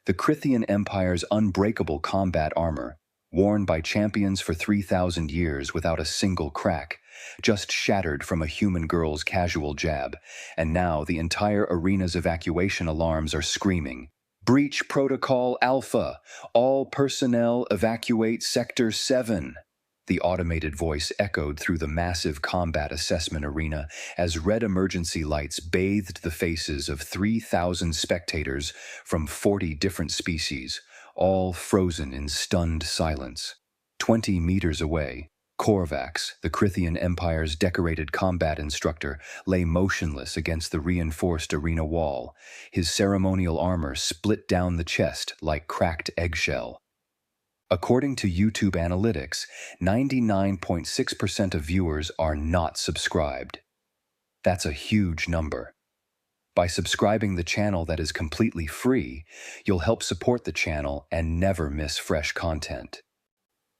The Crithian Empire's unbreakable combat armor, worn by champions for 3,000 years without a single crack, just shattered from a human girl's casual jab, and now the entire arena's evacuation alarms are screaming, "Breach Protocol Alpha! All personnel evacuate Sector 7!" The automated voice echoed through the massive combat assessment arena as red emergency lights bathed the faces of 3,000 spectators from 40 different species, all frozen in stunned silence. 20 meters away, Korvax, the Crithian Empire's decorated combat instructor, lay motionless against the reinforced arena wall, his ceremonial armor split down the chest like cracked eggshell. According to YouTube analytics, 99.6% of viewers are not subscribed. That's a huge number. By subscribing the channel that is completely free, you'll help support the channel and never miss fresh content.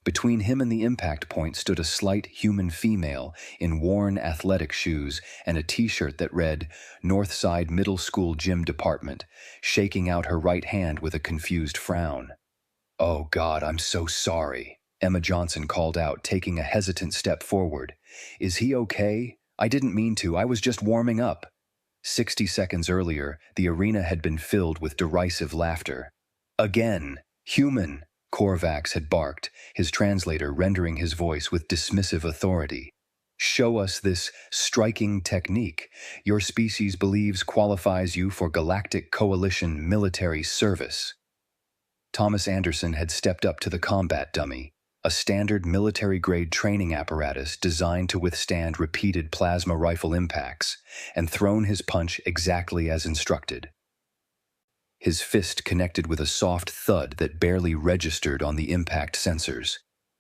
Between him and the impact point stood a slight human female in worn athletic shoes and a t-shirt that read, "Northside Middle School Gym Department," shaking out her right hand with a confused frown. "Oh God, I'm so sorry," Emma Johnson called out, taking a hesitant step forward. "Is he okay? I didn't mean to, I was just warming up." 60 seconds earlier, the arena had been filled with derisive laughter. "Again, human," Korvax had barked, his translator rendering his voice with dismissive authority. "Show us this striking technique your species believes qualifies you for Galactic Coalition military service." Thomas Anderson had stepped up to the combat dummy, a standard military-grade training apparatus designed to withstand repeated plasma rifle impacts, and thrown his punch exactly as instructed. His fist connected with a soft thud that barely registered on the impact sensors.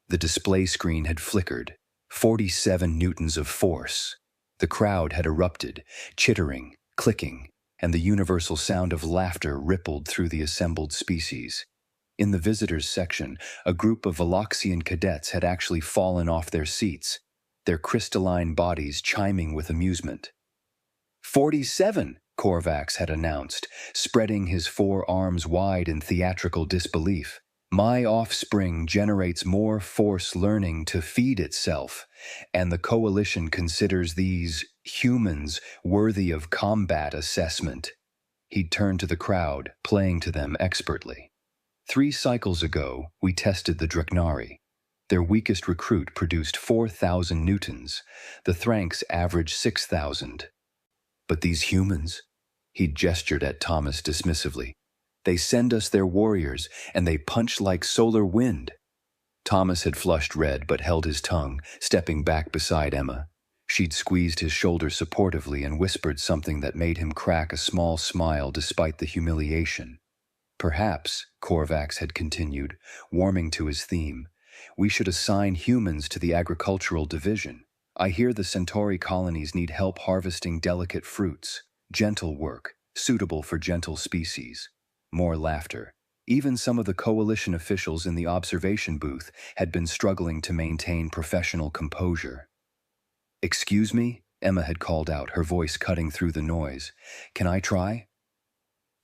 The display screen had flickered. 47 newtons of force. The crowd had erupted, chittering, clicking, and the universal sound of laughter rippled through the assembled species. In the visitors section, a group of Veloxian cadets had actually fallen off their seats, their crystalline bodies chiming with amusement. 47, Korvax had announced, spreading his forearms wide in theatrical disbelief. "My offspring generates more force learning to feed itself, and the Coalition considers these humans worthy of combat assessment." He'd turned to the crowd, playing to them expertly. 3 cycles ago, we tested the Draknari. Their weakest recruit produced 4,000 newtons. The Thranks averaged 6,000. But these humans, he'd gestured at Thomas dismissively, they send us their warriors, and they punch like solar wind. Thomas had flushed red but held his tongue, stepping back beside Emma. She'd squeezed his shoulder supportively and whispered something that made him crack a small smile despite the humiliation. "Perhaps," Korvax had continued, warming to his theme, "we should assign humans to the agricultural division. I hear the Centauri colonies need help harvesting delicate fruits, gentle work, suitable for gentle species." More laughter. Even some of the Coalition officials in the observation booth had been struggling to maintain professional composure. "Excuse me?" Emma had called out, her voice cutting through the noise. "Can I try?"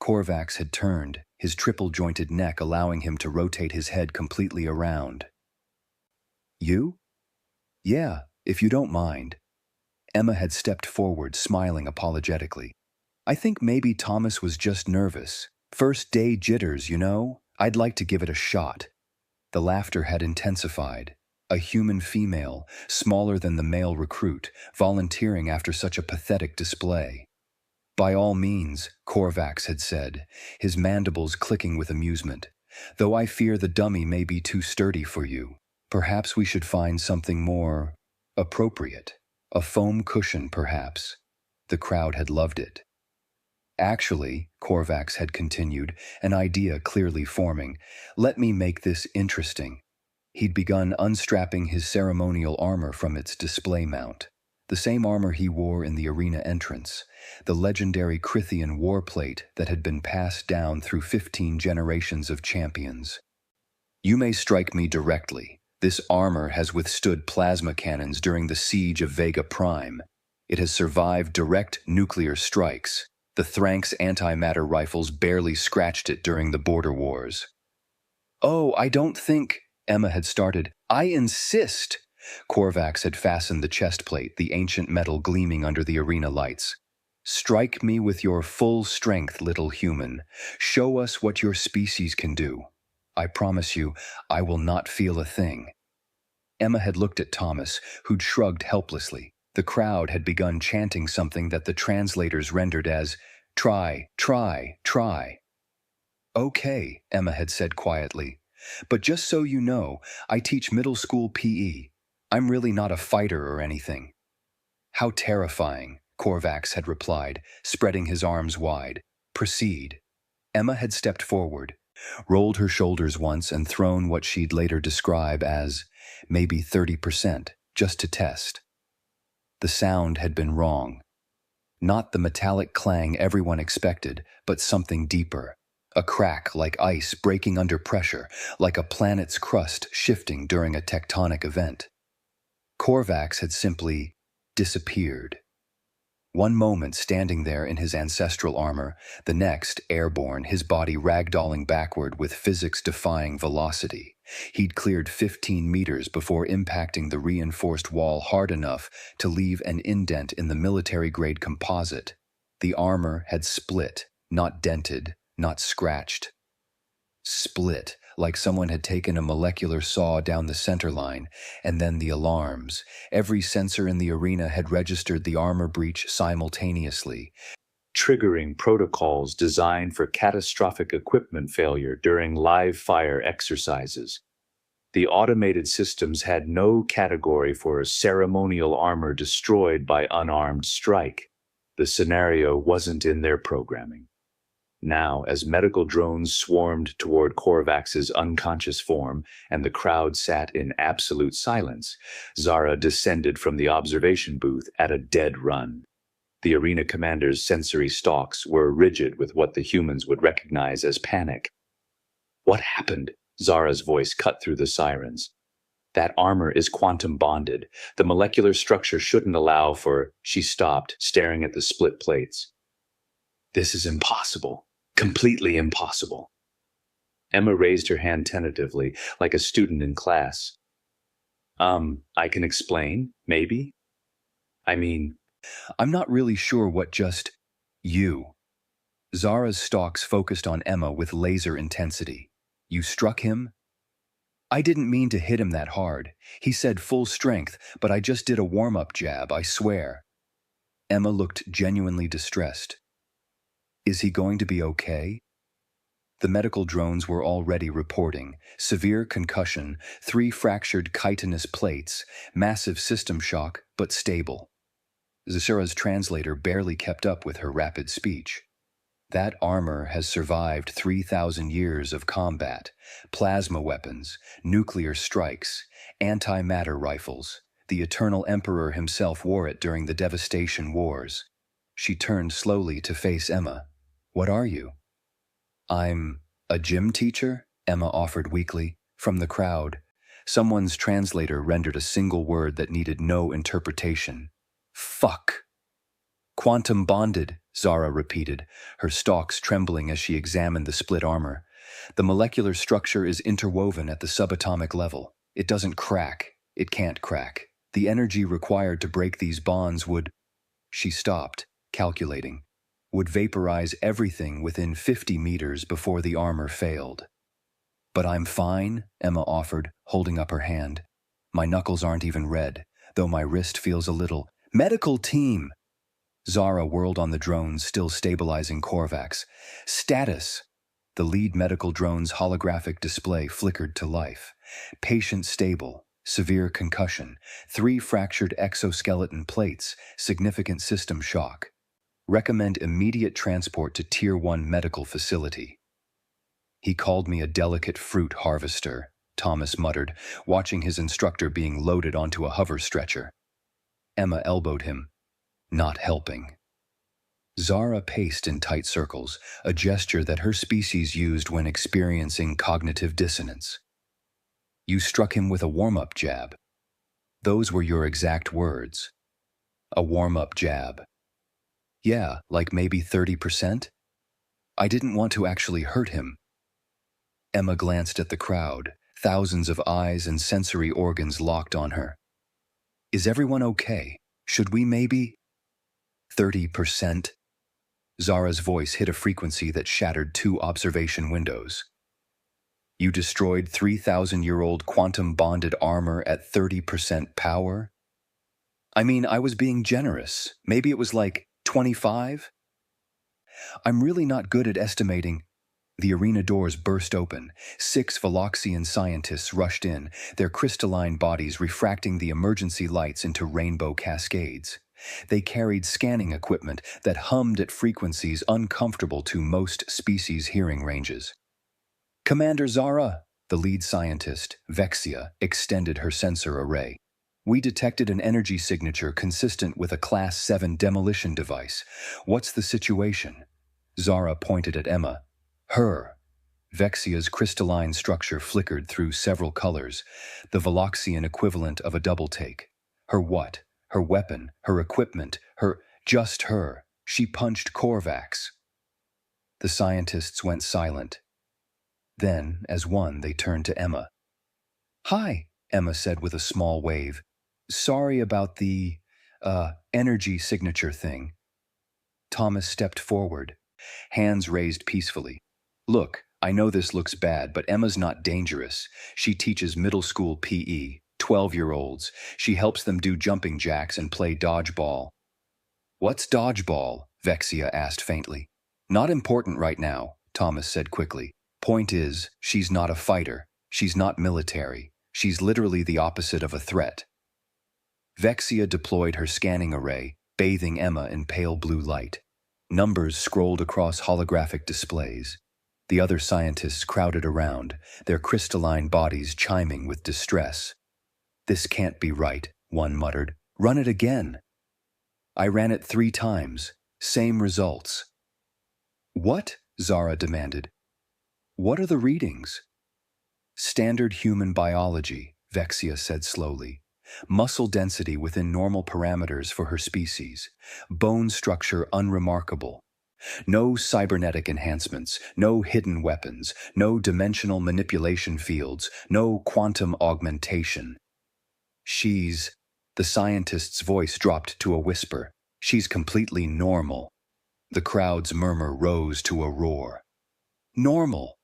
Korvax had turned, his triple-jointed neck allowing him to rotate his head completely around. "You?" "Yeah, if you don't mind." Emma had stepped forward, smiling apologetically. "I think maybe Thomas was just nervous. First day jitters, you know? I'd like to give it a shot." The laughter had intensified. A human female, smaller than the male recruit, volunteering after such a pathetic display. "By all means," Korvax had said, his mandibles clicking with amusement. "Though I fear the dummy may be too sturdy for you. Perhaps we should find something more appropriate. A foam cushion, perhaps." The crowd had loved it. "Actually," Korvax had continued, an idea clearly forming, "let me make this interesting." He'd begun unstrapping his ceremonial armor from its display mount. The same armor he wore in the arena entrance, the legendary Crithian warplate that had been passed down through 15 generations of champions. "You may strike me directly. This armor has withstood plasma cannons during the siege of Vega Prime. It has survived direct nuclear strikes. The Thrank's antimatter rifles barely scratched it during the border wars. "Oh, I don't think," Emma had started. "I insist." Korvax had fastened the chest plate, the ancient metal gleaming under the arena lights. "Strike me with your full strength, little human. Show us what your species can do. I promise you, I will not feel a thing." Emma had looked at Thomas, who'd shrugged helplessly. The crowd had begun chanting something that the translators rendered as, "Try, try, try." "Okay," Emma had said quietly. "But just so you know, I teach middle school PE. I'm really not a fighter or anything." "How terrifying," Korvax had replied, spreading his arms wide. "Proceed." Emma had stepped forward, rolled her shoulders once and thrown what she'd later describe as maybe 30%, just to test. The sound had been wrong. Not the metallic clang everyone expected, but something deeper. A crack like ice breaking under pressure, like a planet's crust shifting during a tectonic event. Korvax had simply disappeared. One moment standing there in his ancestral armor, the next airborne, his body ragdolling backward with physics-defying velocity. He'd cleared 15 meters before impacting the reinforced wall hard enough to leave an indent in the military-grade composite. The armor had split, not dented, not scratched. Split, like someone had taken a molecular saw down the center line, and then the alarms. Every sensor in the arena had registered the armor breach simultaneously, triggering protocols designed for catastrophic equipment failure during live fire exercises. The automated systems had no category for ceremonial armor destroyed by unarmed strike. The scenario wasn't in their programming. Now, as medical drones swarmed toward Korvax's unconscious form and the crowd sat in absolute silence, Zara descended from the observation booth at a dead run. The arena commander's sensory stalks were rigid with what the humans would recognize as panic. "What happened?" Zara's voice cut through the sirens. "That armor is quantum bonded. The molecular structure shouldn't allow for—" She stopped, staring at the split plates. "This is impossible. Completely impossible." Emma raised her hand tentatively, like a student in class. I can explain, maybe? I mean, I'm not really sure what just you." Zara's stalks focused on Emma with laser intensity. "You struck him?" "I didn't mean to hit him that hard. He said full strength, but I just did a warm-up jab, I swear." Emma looked genuinely distressed. "Is he going to be okay?" The medical drones were already reporting severe concussion, 3 fractured chitinous plates, massive system shock, but stable. Zara's translator barely kept up with her rapid speech. "That armor has survived 3,000 years of combat, plasma weapons, nuclear strikes, antimatter rifles. The Eternal Emperor himself wore it during the Devastation Wars." She turned slowly to face Emma. "What are you?" "I'm a gym teacher," Emma offered weakly. From the crowd, someone's translator rendered a single word that needed no interpretation. "Fuck." "Quantum bonded," Zara repeated, her stalks trembling as she examined the split armor. "The molecular structure is interwoven at the subatomic level. It doesn't crack. It can't crack. The energy required to break these bonds would—" She stopped, calculating. "Would vaporize everything within 50 meters before the armor failed." "But I'm fine," Emma offered, holding up her hand. "My knuckles aren't even red, though my wrist feels a little—" "Medical team!" Zara whirled on the drones still stabilizing Korvax. "Status!" The lead medical drone's holographic display flickered to life. "Patient stable. Severe concussion. 3 fractured exoskeleton plates. Significant system shock. Recommend immediate transport to Tier 1 medical facility." "He called me a delicate fruit harvester," Thomas muttered, watching his instructor being loaded onto a hover stretcher. Emma elbowed him. "Not helping." Zara paced in tight circles, a gesture that her species used when experiencing cognitive dissonance. "You struck him with a warm-up jab." "Those were your exact words." "A warm-up jab." Yeah, like maybe 30%? I didn't want to actually hurt him. Emma glanced at the crowd, thousands of eyes and sensory organs locked on her. Is everyone okay? Should we maybe? 30%? Zara's voice hit a frequency that shattered 2 observation windows. You destroyed 3,000-year-old quantum-bonded armor at 30% power? I mean, I was being generous. Maybe it was like 25? I'm really not good at estimating. The arena doors burst open. 6 Veloxian scientists rushed in, their crystalline bodies refracting the emergency lights into rainbow cascades. They carried scanning equipment that hummed at frequencies uncomfortable to most species' hearing ranges. Commander Zara, the lead scientist, Vexia, extended her sensor array. We detected an energy signature consistent with a Class 7 demolition device. What's the situation? Zara pointed at Emma. Her. Vexia's crystalline structure flickered through several colors, the Veloxian equivalent of a double take. Her what? Her weapon, her equipment, just her. She punched Korvax. The scientists went silent. Then, as one, they turned to Emma. Hi, Emma said with a small wave. Sorry about the, energy signature thing. Thomas stepped forward, hands raised peacefully. Look, I know this looks bad, but Emma's not dangerous. She teaches middle school PE, 12-year-olds. She helps them do jumping jacks and play dodgeball. What's dodgeball? Vexia asked faintly. Not important right now, Thomas said quickly. Point is, she's not a fighter. She's not military. She's literally the opposite of a threat. Vexia deployed her scanning array, bathing Emma in pale blue light. Numbers scrolled across holographic displays. The other scientists crowded around, their crystalline bodies chiming with distress. This can't be right, one muttered. Run it again. I ran it 3 times. Same results. What? Zara demanded. What are the readings? Standard human biology, Vexia said slowly. Muscle density within normal parameters for her species. Bone structure unremarkable. No cybernetic enhancements, no hidden weapons, no dimensional manipulation fields, no quantum augmentation. The scientist's voice dropped to a whisper. She's completely normal. The crowd's murmur rose to a roar. Normal.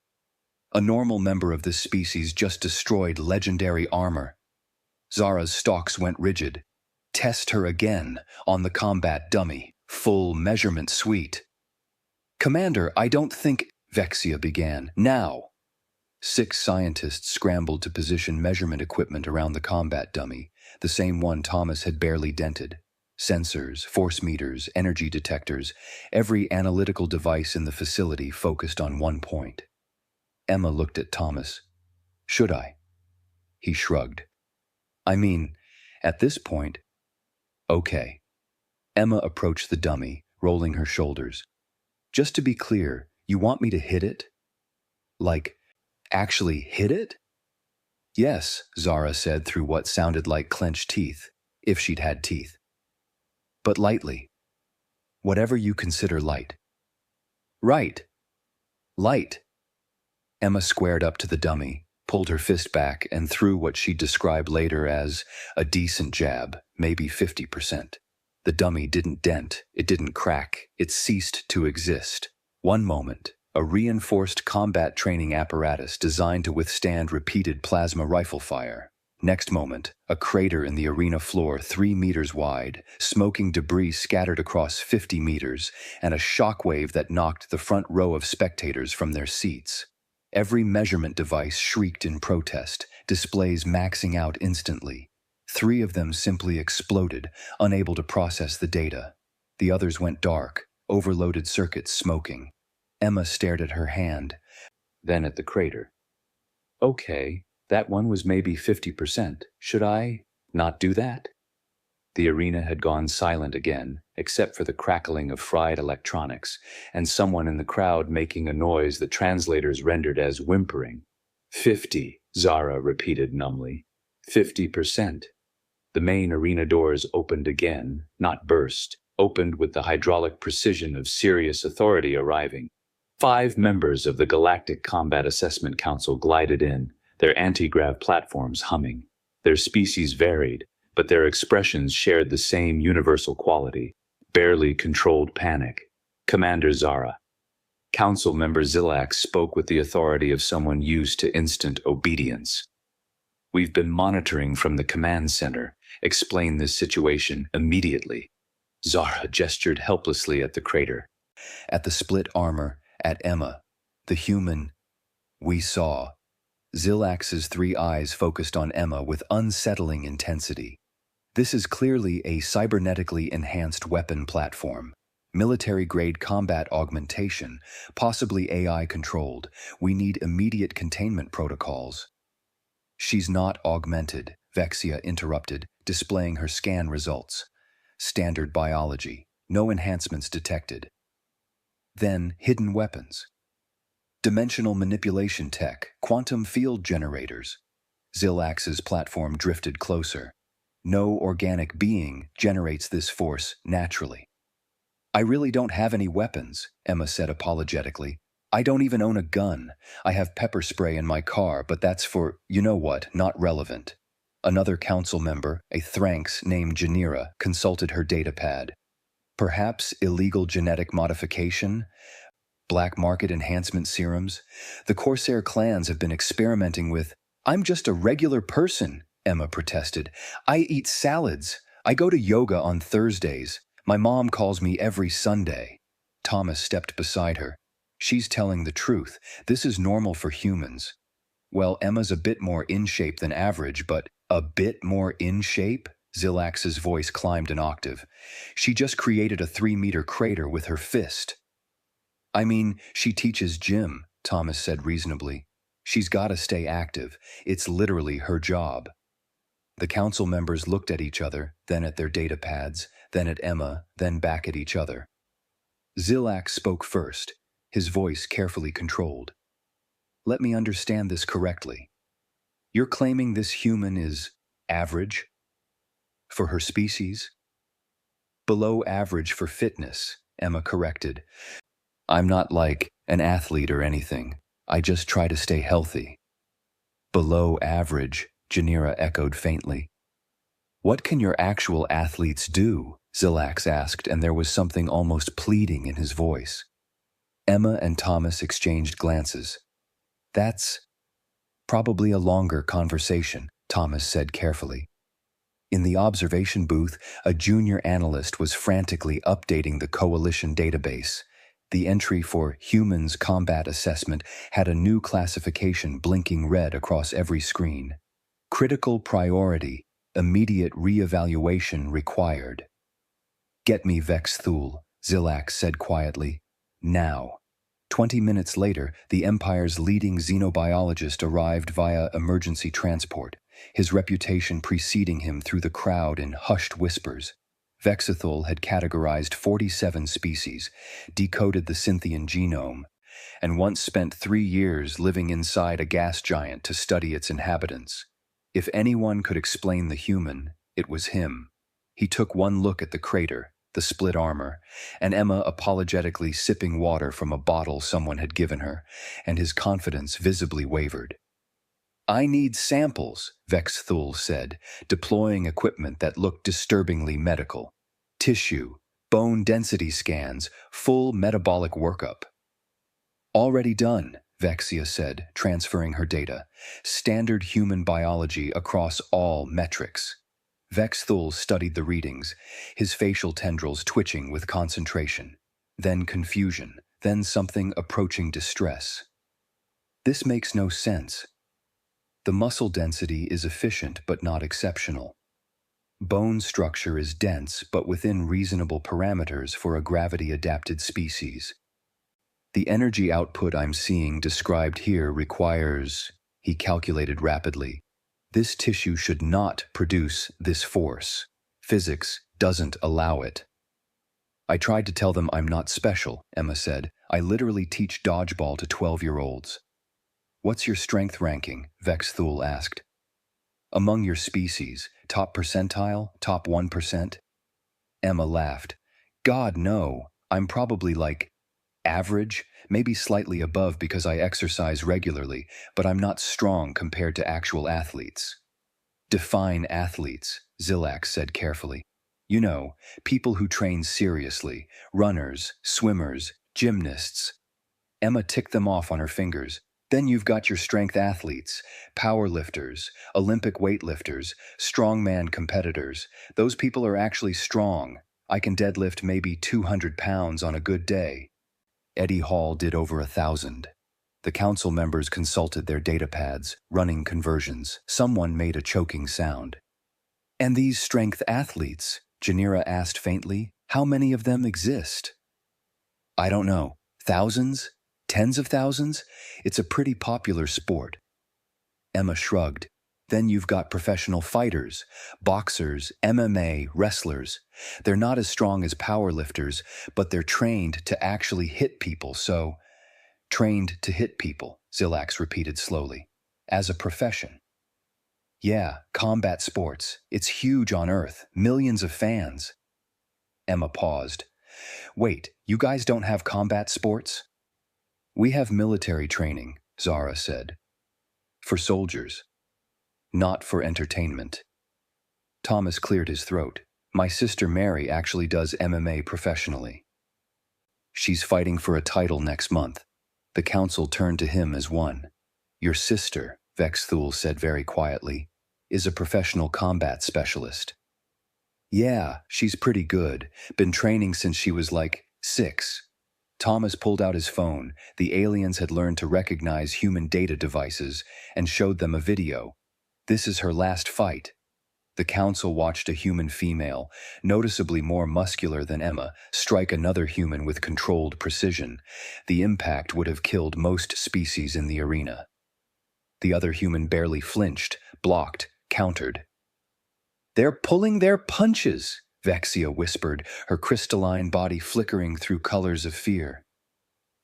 A normal member of this species just destroyed legendary armor. Zara's stalks went rigid. Test her again, on the combat dummy, full measurement suite. Commander, I don't think, Vexia began. Now. 6 scientists scrambled to position measurement equipment around the combat dummy, the same one Thomas had barely dented. Sensors, force meters, energy detectors, every analytical device in the facility focused on one point. Emma looked at Thomas. Should I? He shrugged. I mean, at this point... Okay. Emma approached the dummy, rolling her shoulders. Just to be clear, you want me to hit it? Like, actually hit it? Yes, Zara said through what sounded like clenched teeth, if she'd had teeth. But lightly. Whatever you consider light. Right. Light. Emma squared up to the dummy, pulled her fist back, and threw what she'd describe later as a decent jab, maybe 50%. The dummy didn't dent, it didn't crack, it ceased to exist. One moment, a reinforced combat training apparatus designed to withstand repeated plasma rifle fire. Next moment, a crater in the arena floor 3 meters wide, smoking debris scattered across 50 meters, and a shockwave that knocked the front row of spectators from their seats. Every measurement device shrieked in protest, displays maxing out instantly. 3 of them simply exploded, unable to process the data. The others went dark, overloaded circuits smoking. Emma stared at her hand, then at the crater. Okay, that one was maybe 50%. Should I not do that? The arena had gone silent again, except for the crackling of fried electronics, and someone in the crowd making a noise the translators rendered as whimpering. 50, Zara repeated numbly. 50%. The main arena doors opened again, not burst, opened with the hydraulic precision of serious authority arriving. 5 members of the Galactic Combat Assessment Council glided in, their anti-grav platforms humming. Their species varied, but their expressions shared the same universal quality: barely controlled panic. Commander Zara. Council member Zilax spoke with the authority of someone used to instant obedience. "We've been monitoring from the command center. Explain this situation immediately." Zara gestured helplessly at the crater. At the split armor, at Emma, the human we saw. Zilax's 3 eyes focused on Emma with unsettling intensity. This is clearly a cybernetically enhanced weapon platform. Military-grade combat augmentation, possibly AI-controlled. We need immediate containment protocols. "She's not augmented," Vexia interrupted, displaying her scan results. "Standard biology. No enhancements detected." Then, hidden weapons. Dimensional manipulation tech, quantum field generators. Zilax's platform drifted closer. "No organic being generates this force naturally." "I really don't have any weapons," Emma said apologetically. "I don't even own a gun. I have pepper spray in my car, but that's for, you know what, not relevant." Another council member, a Thranx named Janira, consulted her datapad. "Perhaps illegal genetic modification? Black market enhancement serums? The Corsair clans have been experimenting with—" "I'm just a regular person," Emma protested. "I eat salads. I go to yoga on Thursdays. My mom calls me every Sunday." Thomas stepped beside her. "She's telling the truth. This is normal for humans." "Well, Emma's a bit more in shape than average, but—" "A bit more in shape?" Zilax's voice climbed an octave. "She just created a 3-meter crater with her fist." "I mean, she teaches gym," Thomas said reasonably. "She's gotta stay active. It's literally her job." The council members looked at each other, then at their datapads, then at Emma, then back at each other. Zilax spoke first, his voice carefully controlled. "Let me understand this correctly. You're claiming this human is average for her species?" "Below average for fitness," Emma corrected. "I'm not like an athlete or anything. I just try to stay healthy." "Below average," Janira echoed faintly. "What can your actual athletes do?" Zilax asked, and there was something almost pleading in his voice. Emma and Thomas exchanged glances. "That's probably a longer conversation," Thomas said carefully. In the observation booth, a junior analyst was frantically updating the Coalition database. The entry for Humans Combat Assessment had a new classification blinking red across every screen. Critical priority, immediate re-evaluation required. "Get me Vex Thule," Zilax said quietly. "Now." 20 minutes later, the Empire's leading xenobiologist arrived via emergency transport, his reputation preceding him through the crowd in hushed whispers. Vexithul had categorized 47 species, decoded the Cynthian genome, and once spent 3 years living inside a gas giant to study its inhabitants. If anyone could explain the human, it was him. He took one look at the crater, the split armor, and Emma apologetically sipping water from a bottle someone had given her, and his confidence visibly wavered. "I need samples," Vex Thule said, deploying equipment that looked disturbingly medical. "Tissue, bone density scans, full metabolic workup." "Already done," Vexia said, transferring her data. "Standard human biology across all metrics." Vex Thule studied the readings, his facial tendrils twitching with concentration. Then confusion, then something approaching distress. "This makes no sense. The muscle density is efficient but not exceptional. Bone structure is dense but within reasonable parameters for a gravity-adapted species. The energy output I'm seeing described here requires," he calculated rapidly, "this tissue should not produce this force. Physics doesn't allow it." "I tried to tell them I'm not special," Emma said. "I literally teach dodgeball to 12-year-olds. "What's your strength ranking?" Vex Thule asked. "Among your species, top percentile, top 1%? Emma laughed. God, no. I'm probably like average, maybe slightly above because I exercise regularly, but I'm not strong compared to actual athletes. Define athletes, Zilak said carefully. You know, people who train seriously, runners, swimmers, gymnasts. Emma ticked them off on her fingers. Then you've got your strength athletes, power lifters, Olympic weightlifters, strongman competitors. Those people are actually strong. I can deadlift maybe 200 pounds on a good day. Eddie Hall did over 1,000. The council members consulted their datapads, running conversions. Someone made a choking sound. And these strength athletes, Janira asked faintly, how many of them exist? I don't know. Thousands? Tens of thousands? It's a pretty popular sport. Emma shrugged. Then you've got professional fighters, boxers, MMA, wrestlers. They're not as strong as powerlifters, but they're trained to actually hit people, so... Trained to hit people, Zilax repeated slowly. As a profession. Yeah, combat sports. It's huge on Earth. Millions of fans. Emma paused. Wait, you guys don't have combat sports? We have military training, Zara said. For soldiers. Not for entertainment. Thomas cleared his throat. My sister Mary actually does MMA professionally. She's fighting for a title next month. The council turned to him as one. Your sister, Vexthul said very quietly, is a professional combat specialist. Yeah, she's pretty good. Been training since she was like 6. Thomas pulled out his phone. The aliens had learned to recognize human data devices and showed them a video. This is her last fight. The council watched a human female, noticeably more muscular than Emma, strike another human with controlled precision. The impact would have killed most species in the arena. The other human barely flinched, blocked, countered. They're pulling their punches, Vexia whispered, her crystalline body flickering through colors of fear.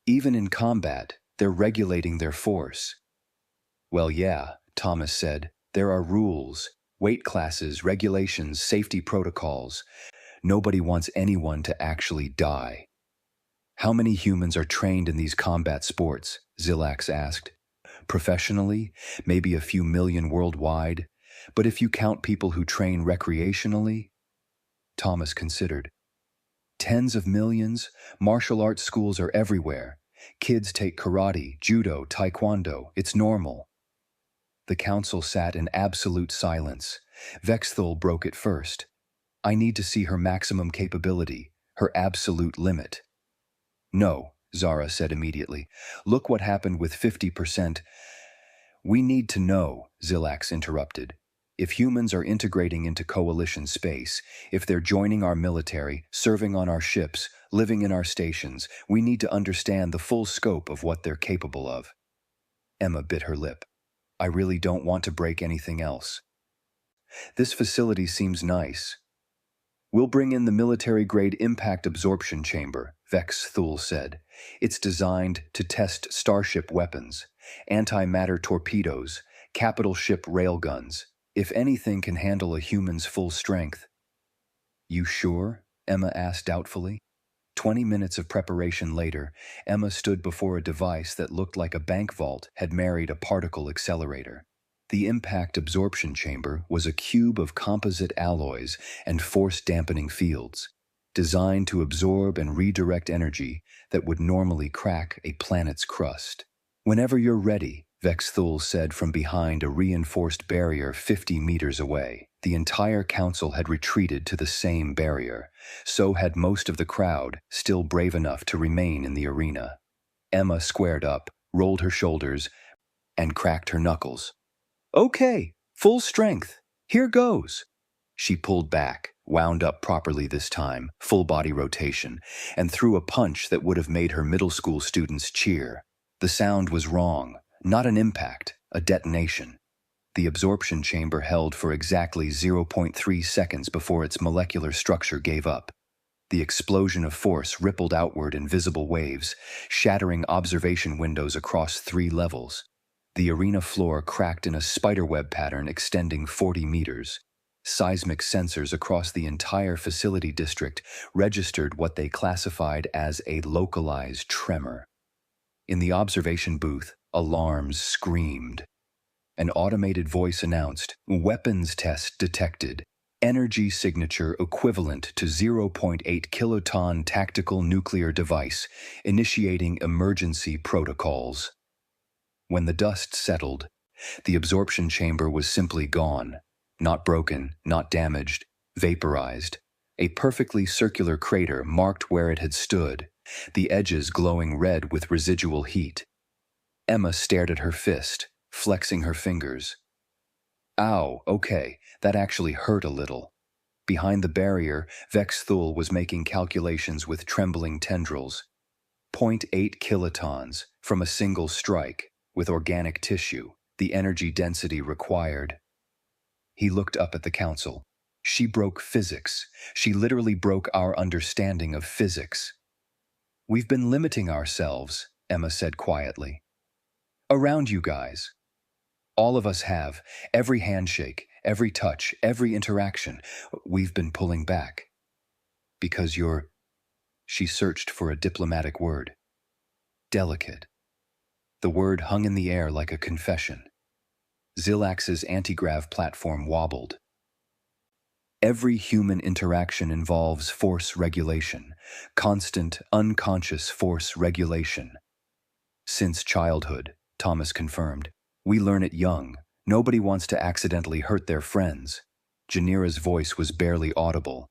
Even in combat, they're regulating their force. Well, yeah, Thomas said. There are rules, weight classes, regulations, safety protocols. Nobody wants anyone to actually die. How many humans are trained in these combat sports? Zilax asked. Professionally, maybe a few million worldwide. But if you count people who train recreationally? Thomas considered. Tens of millions. Martial arts schools are everywhere. Kids take karate, judo, taekwondo. It's normal. The council sat in absolute silence. Vexthul broke it first. I need to see her maximum capability, her absolute limit. No, Zara said immediately. Look what happened with 50%. We need to know, Zilax interrupted. If humans are integrating into coalition space, if they're joining our military, serving on our ships, living in our stations, we need to understand the full scope of what they're capable of. Emma bit her lip. I really don't want to break anything else. This facility seems nice. We'll bring in the military-grade impact absorption chamber, Vexthul said. It's designed to test starship weapons, antimatter torpedoes, capital ship railguns. If anything can handle a human's full strength. You sure? Emma asked doubtfully. 20 minutes of preparation later, Emma stood before a device that looked like a bank vault had married a particle accelerator. The impact absorption chamber was a cube of composite alloys and force-dampening fields, designed to absorb and redirect energy that would normally crack a planet's crust. Whenever you're ready, Vexthul said from behind a reinforced barrier 50 meters away. The entire council had retreated to the same barrier. So had most of the crowd, still brave enough to remain in the arena. Emma squared up, rolled her shoulders, and cracked her knuckles. Okay, full strength. Here goes. She pulled back, wound up properly this time, full body rotation, and threw a punch that would have made her middle school students cheer. The sound was wrong. Not an impact, a detonation. The absorption chamber held for exactly 0.3 seconds before its molecular structure gave up. The explosion of force rippled outward in visible waves, shattering observation windows across 3 levels. The arena floor cracked in a spiderweb pattern extending 40 meters. Seismic sensors across the entire facility district registered what they classified as a localized tremor. In the observation booth, alarms screamed. An automated voice announced, "Weapons test detected. Energy signature equivalent to 0.8 kiloton tactical nuclear device, initiating emergency protocols." When the dust settled, the absorption chamber was simply gone. Not broken, not damaged, vaporized. A perfectly circular crater marked where it had stood, the edges glowing red with residual heat. Emma stared at her fist, flexing her fingers. Ow, okay, that actually hurt a little. Behind the barrier, Vex Thul was making calculations with trembling tendrils. 0.8 kilotons from a single strike, with organic tissue, the energy density required. He looked up at the council. She broke physics. She literally broke our understanding of physics. "We've been limiting ourselves," Emma said quietly. "Around you guys. All of us have. Every handshake, every touch, every interaction. We've been pulling back. Because you're..." She searched for a diplomatic word. "Delicate." The word hung in the air like a confession. Zilax's anti-grav platform wobbled. Every human interaction involves force regulation, constant, unconscious force regulation. Since childhood, Thomas confirmed. We learn it young. Nobody wants to accidentally hurt their friends. Janira's voice was barely audible.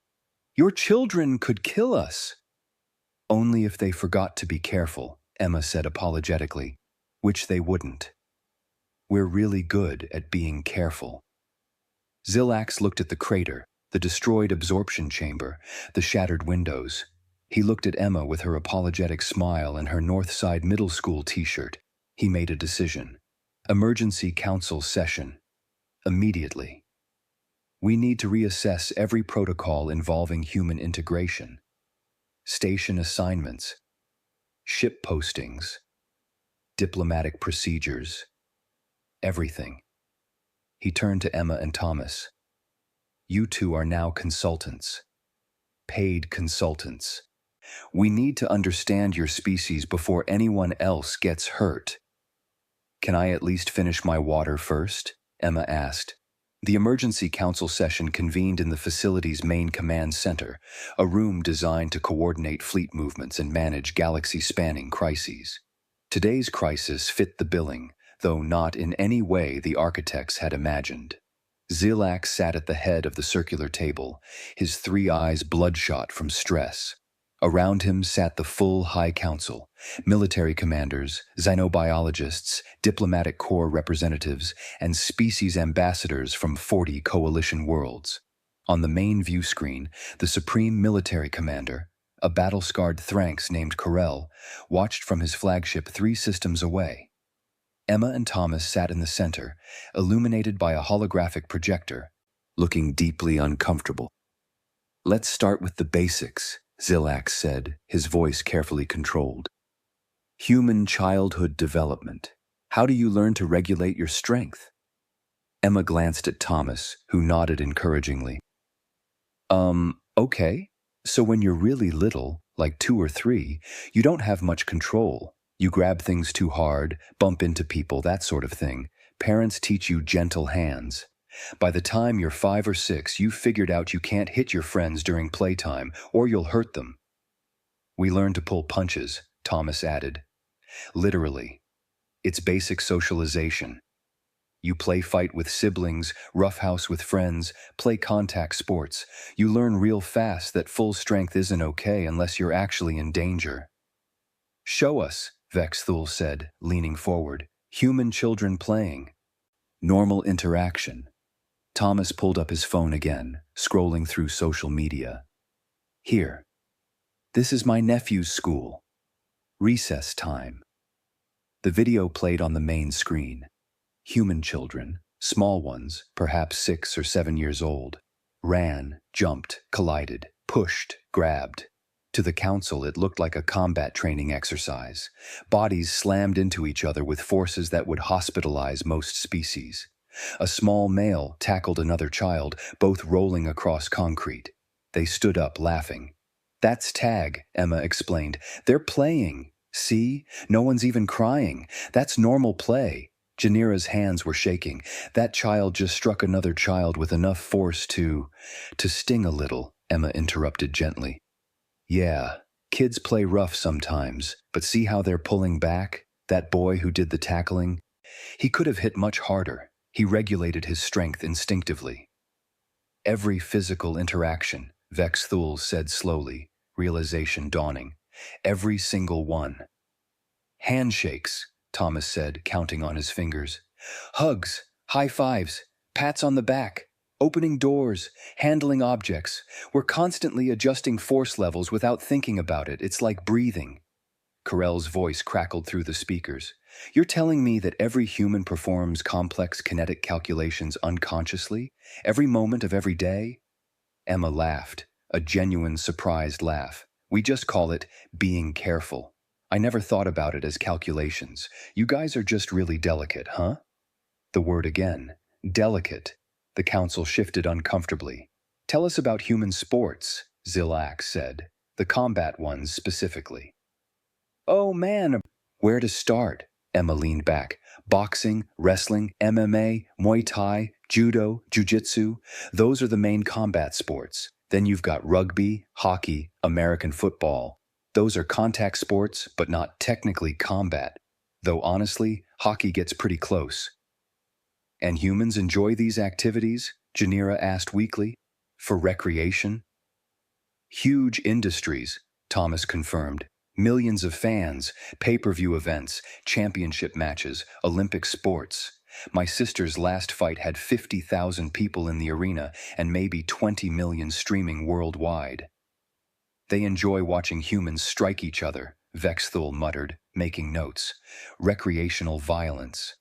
"Your children could kill us." "Only if they forgot to be careful," Emma said apologetically, "which they wouldn't. We're really good at being careful." Zilax looked at the crater, the destroyed absorption chamber, the shattered windows. He looked at Emma with her apologetic smile and her Northside Middle School t-shirt. He made a decision. Emergency council session. Immediately. We need to reassess every protocol involving human integration. Station assignments. Ship postings. Diplomatic procedures. Everything. He turned to Emma and Thomas. You two are now consultants. Paid consultants. We need to understand your species before anyone else gets hurt. "Can I at least finish my water first?" Emma asked. The emergency council session convened in the facility's main command center, a room designed to coordinate fleet movements and manage galaxy-spanning crises. Today's crisis fit the billing, though not in any way the architects had imagined. Zilax sat at the head of the circular table, his three eyes bloodshot from stress. Around him sat the full High Council, military commanders, xenobiologists, diplomatic corps representatives, and species ambassadors from 40 coalition worlds. On the main view screen, the Supreme Military Commander, a battle-scarred Thranx named Corel, watched from his flagship 3 systems away. Emma and Thomas sat in the center, illuminated by a holographic projector, looking deeply uncomfortable. "Let's start with the basics," Zilax said, his voice carefully controlled. "Human childhood development. How do you learn to regulate your strength?" Emma glanced at Thomas, who nodded encouragingly. Okay. So when you're really little, like 2 or 3, you don't have much control. You grab things too hard, bump into people, that sort of thing. Parents teach you gentle hands. By the time you're 5 or 6, you've figured out you can't hit your friends during playtime, or you'll hurt them. "We learn to pull punches," Thomas added. "Literally. It's basic socialization. You play fight with siblings, roughhouse with friends, play contact sports. You learn real fast that full strength isn't okay unless you're actually in danger." "Show us," Vex Thul said, leaning forward. "Human children playing." Normal interaction. Thomas pulled up his phone again, scrolling through social media. "Here. This is my nephew's school. Recess time." The video played on the main screen. Human children, small ones, perhaps 6 or 7 years old, ran, jumped, collided, pushed, grabbed. To the council, it looked like a combat training exercise. Bodies slammed into each other with forces that would hospitalize most species. A small male tackled another child, both rolling across concrete. They stood up, laughing. "That's tag," Emma explained. "They're playing. See? No one's even crying. That's normal play." Janira's hands were shaking. "That child just struck another child with enough force to sting a little," Emma interrupted gently. "Yeah, kids play rough sometimes, but see how they're pulling back? That boy who did the tackling? He could have hit much harder. He regulated his strength instinctively." "Every physical interaction," Vexthul said slowly, realization dawning. "Every single one." "Handshakes," Thomas said, counting on his fingers. "Hugs, high fives, pats on the back, opening doors, handling objects. We're constantly adjusting force levels without thinking about it. It's like breathing." Carell's voice crackled through the speakers. "You're telling me that every human performs complex kinetic calculations unconsciously, every moment of every day?" Emma laughed, a genuine surprised laugh. "We just call it being careful. I never thought about it as calculations. You guys are just really delicate, huh?" The word again. Delicate. The council shifted uncomfortably. "Tell us about human sports," Zilak said. "The combat ones specifically." "Oh man, where to start?" Emma leaned back. "Boxing, wrestling, MMA, Muay Thai, Judo, Jiu-Jitsu, those are the main combat sports. Then you've got rugby, hockey, American football. Those are contact sports, but not technically combat. Though honestly, hockey gets pretty close." "And humans enjoy these activities?" Janira asked weakly. "For recreation?" "Huge industries," Thomas confirmed. "Millions of fans, pay-per-view events, championship matches, Olympic sports. My sister's last fight had 50,000 people in the arena and maybe 20 million streaming worldwide." "They enjoy watching humans strike each other," Vexthul muttered, making notes. "Recreational violence."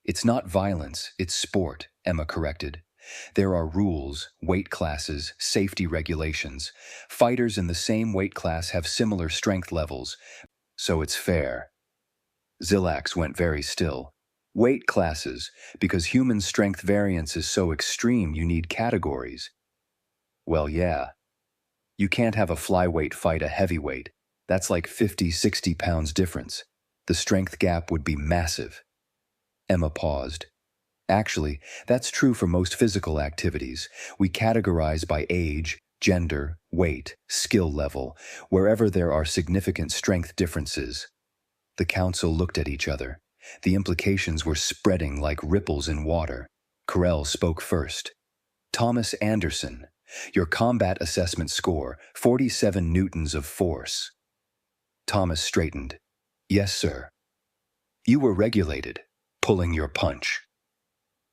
"It's not violence, it's sport," Emma corrected. "There are rules, weight classes, safety regulations. Fighters in the same weight class have similar strength levels, so it's fair." Zilax went very still. "Weight classes, because human strength variance is so extreme you need categories." "Well, yeah. You can't have a flyweight fight a heavyweight. That's like 50, 60 pounds difference. The strength gap would be massive." Emma paused. "Actually, that's true for most physical activities. We categorize by age, gender, weight, skill level, wherever there are significant strength differences." The council looked at each other. The implications were spreading like ripples in water. Carell spoke first. "Thomas Anderson, your combat assessment score, 47 newtons of force." Thomas straightened. "Yes, sir." "You were regulated, pulling your punch."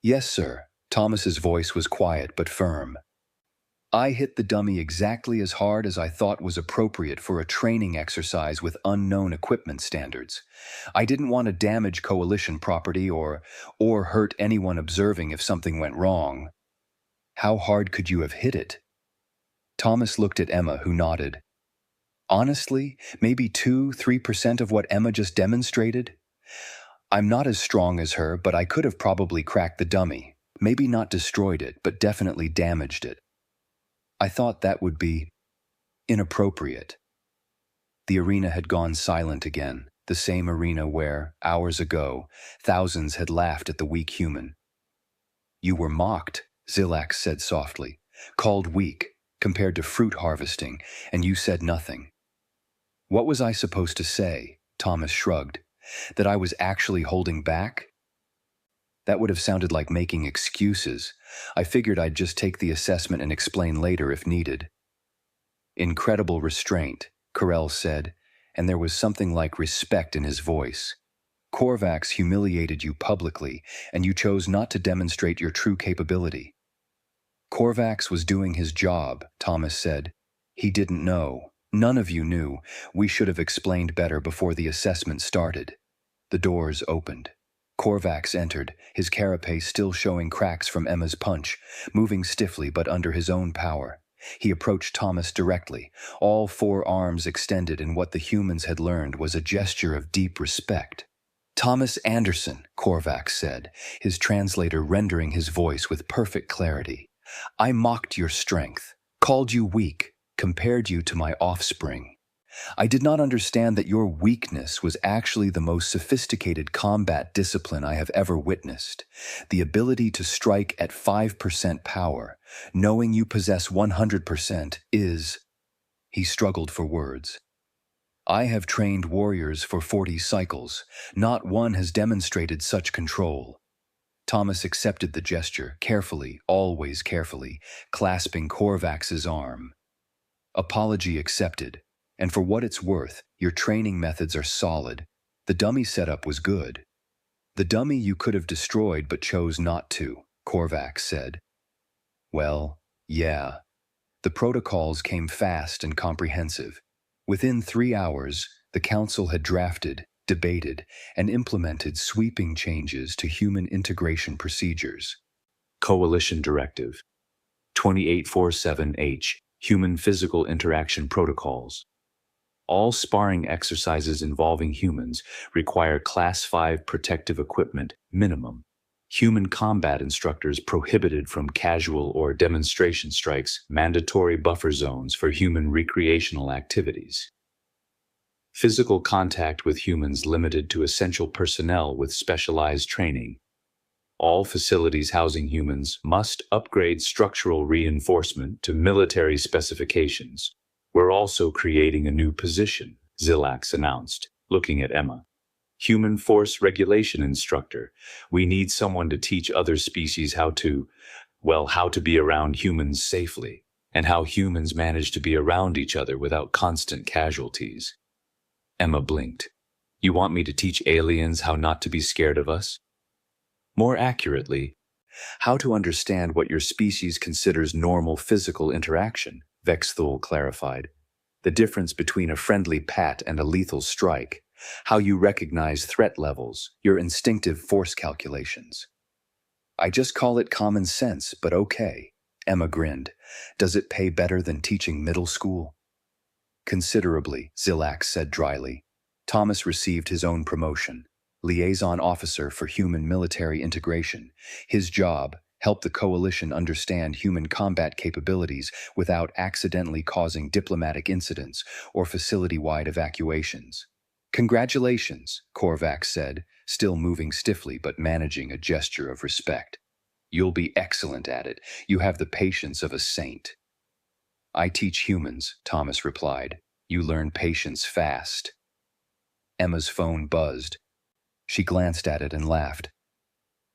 "Yes, sir." Thomas's voice was quiet but firm. "I hit the dummy exactly as hard as I thought was appropriate for a training exercise with unknown equipment standards. I didn't want to damage coalition property or hurt anyone observing if something went wrong." "How hard could you have hit it?" Thomas looked at Emma, who nodded. "Honestly, maybe 2–3% of what Emma just demonstrated. I'm not as strong as her, but I could have probably cracked the dummy. Maybe not destroyed it, but definitely damaged it. I thought that would be inappropriate." The arena had gone silent again, the same arena where, hours ago, thousands had laughed at the weak human. "You were mocked," Zilax said softly, "called weak, compared to fruit harvesting, and you said nothing." "What was I supposed to say?" Thomas shrugged. "That I was actually holding back? That would have sounded like making excuses. I figured I'd just take the assessment and explain later if needed." "Incredible restraint," Carell said, and there was something like respect in his voice. "Korvax humiliated you publicly, and you chose not to demonstrate your true capability." "Korvax was doing his job," Thomas said. "He didn't know. None of you knew. We should have explained better before the assessment started." The doors opened. Korvax entered, his carapace still showing cracks from Emma's punch, moving stiffly but under his own power. He approached Thomas directly, all 4 arms extended in what the humans had learned was a gesture of deep respect. Thomas Anderson, Korvac said, his translator rendering his voice with perfect clarity. I mocked your strength, called you weak, compared you to my offspring. I did not understand that your weakness was actually the most sophisticated combat discipline I have ever witnessed. The ability to strike at 5% power, knowing you possess 100% is... He struggled for words. I have trained warriors for 40 cycles. Not one has demonstrated such control. Thomas accepted the gesture, carefully, always carefully, clasping Korvac's arm. Apology accepted. And for what it's worth, your training methods are solid. The dummy setup was good. The dummy you could have destroyed but chose not to, Korvac said. Well, yeah. The protocols came fast and comprehensive. Within 3 hours, the council had drafted, debated, and implemented sweeping changes to human integration procedures. Coalition Directive 2847H, Human Physical Interaction Protocols. All sparring exercises involving humans require Class 5 protective equipment minimum. Human combat instructors prohibited from casual or demonstration strikes, mandatory buffer zones for human recreational activities. Physical contact with humans limited to essential personnel with specialized training. All facilities housing humans must upgrade structural reinforcement to military specifications. We're also creating a new position, Zilax announced, looking at Emma. Human Force Regulation Instructor. We need someone to teach other species how to be around humans safely, and how humans manage to be around each other without constant casualties. Emma blinked. You want me to teach aliens how not to be scared of us? More accurately, how to understand what your species considers normal physical interaction, Vexthul clarified. The difference between a friendly pat and a lethal strike, how you recognize threat levels, your instinctive force calculations. I just call it common sense, but okay, Emma grinned. Does it pay better than teaching middle school? Considerably, Zilax said dryly. Thomas received his own promotion. Liaison Officer for Human Military Integration. His job, help the coalition understand human combat capabilities without accidentally causing diplomatic incidents or facility-wide evacuations. Congratulations, Korvac said, still moving stiffly but managing a gesture of respect. You'll be excellent at it. You have the patience of a saint. I teach humans, Thomas replied. You learn patience fast. Emma's phone buzzed. She glanced at it and laughed.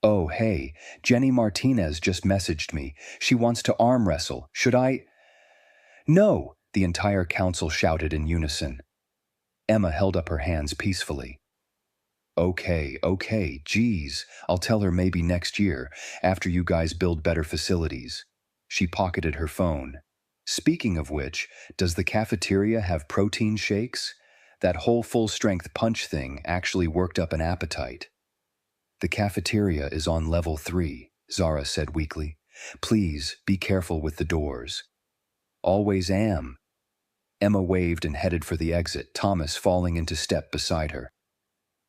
Oh, hey, Jenny Martinez just messaged me. She wants to arm wrestle. Should I? No, the entire council shouted in unison. Emma held up her hands peacefully. Okay, geez, I'll tell her maybe next year, after you guys build better facilities. She pocketed her phone. Speaking of which, does the cafeteria have protein shakes? That whole full-strength punch thing actually worked up an appetite. The cafeteria is on level 3, Zara said weakly. Please, be careful with the doors. Always am. Emma waved and headed for the exit, Thomas falling into step beside her.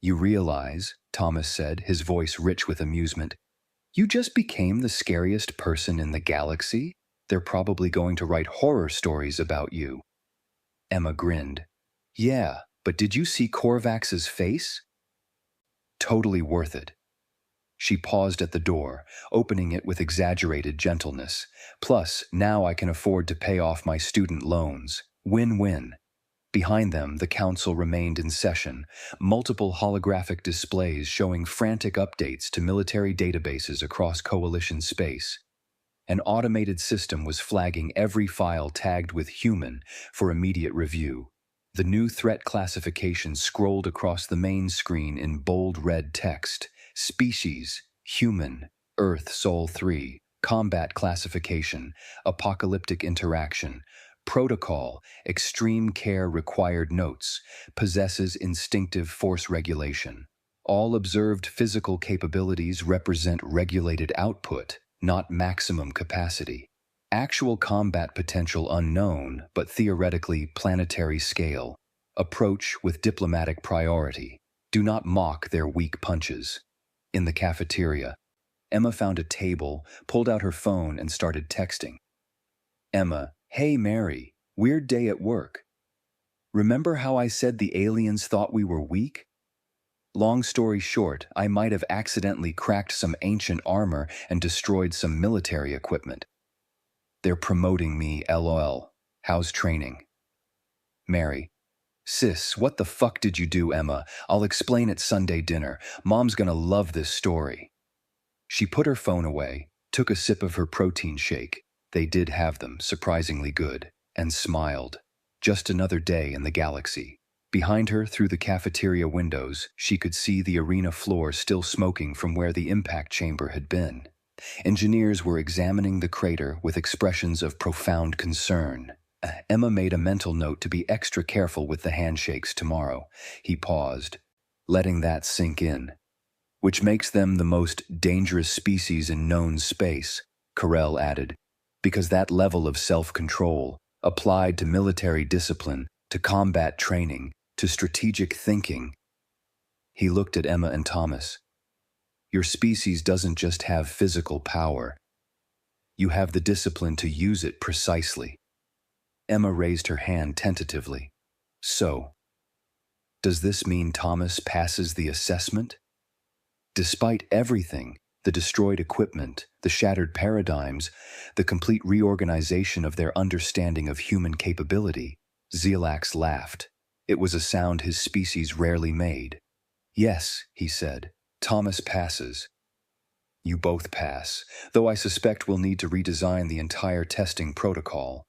You realize, Thomas said, his voice rich with amusement, you just became the scariest person in the galaxy? They're probably going to write horror stories about you. Emma grinned. Yeah, but did you see Korvac's face? Totally worth it. She paused at the door, opening it with exaggerated gentleness. Plus, now I can afford to pay off my student loans. Win-win. Behind them, the council remained in session, multiple holographic displays showing frantic updates to military databases across coalition space. An automated system was flagging every file tagged with human for immediate review. The new threat classification scrolled across the main screen in bold red text. Species, human, Earth Sol 3, combat classification, apocalyptic interaction, protocol, extreme care required notes, possesses instinctive force regulation. All observed physical capabilities represent regulated output, not maximum capacity. Actual combat potential unknown, but theoretically planetary scale. Approach with diplomatic priority. Do not mock their weak punches. In the cafeteria, Emma found a table, pulled out her phone, and started texting. Emma, hey Mary, weird day at work. Remember how I said the aliens thought we were weak? Long story short, I might have accidentally cracked some ancient armor and destroyed some military equipment. They're promoting me, lol. How's training? Mary, sis, what the fuck did you do, Emma? I'll explain at Sunday dinner. Mom's gonna love this story. She put her phone away, took a sip of her protein shake. They did have them, surprisingly good, and smiled. Just another day in the galaxy. Behind her, through the cafeteria windows, she could see the arena floor still smoking from where the impact chamber had been. Engineers were examining the crater with expressions of profound concern. Emma made a mental note to be extra careful with the handshakes tomorrow. He paused, letting that sink in. Which makes them the most dangerous species in known space, Carell added, because that level of self-control, applied to military discipline, to combat training, to strategic thinking. He looked at Emma and Thomas. Your species doesn't just have physical power. You have the discipline to use it precisely. Emma raised her hand tentatively. So, does this mean Thomas passes the assessment? Despite everything, the destroyed equipment, the shattered paradigms, the complete reorganization of their understanding of human capability, Xelax laughed. It was a sound his species rarely made. Yes, he said, Thomas passes. You both pass, though I suspect we'll need to redesign the entire testing protocol.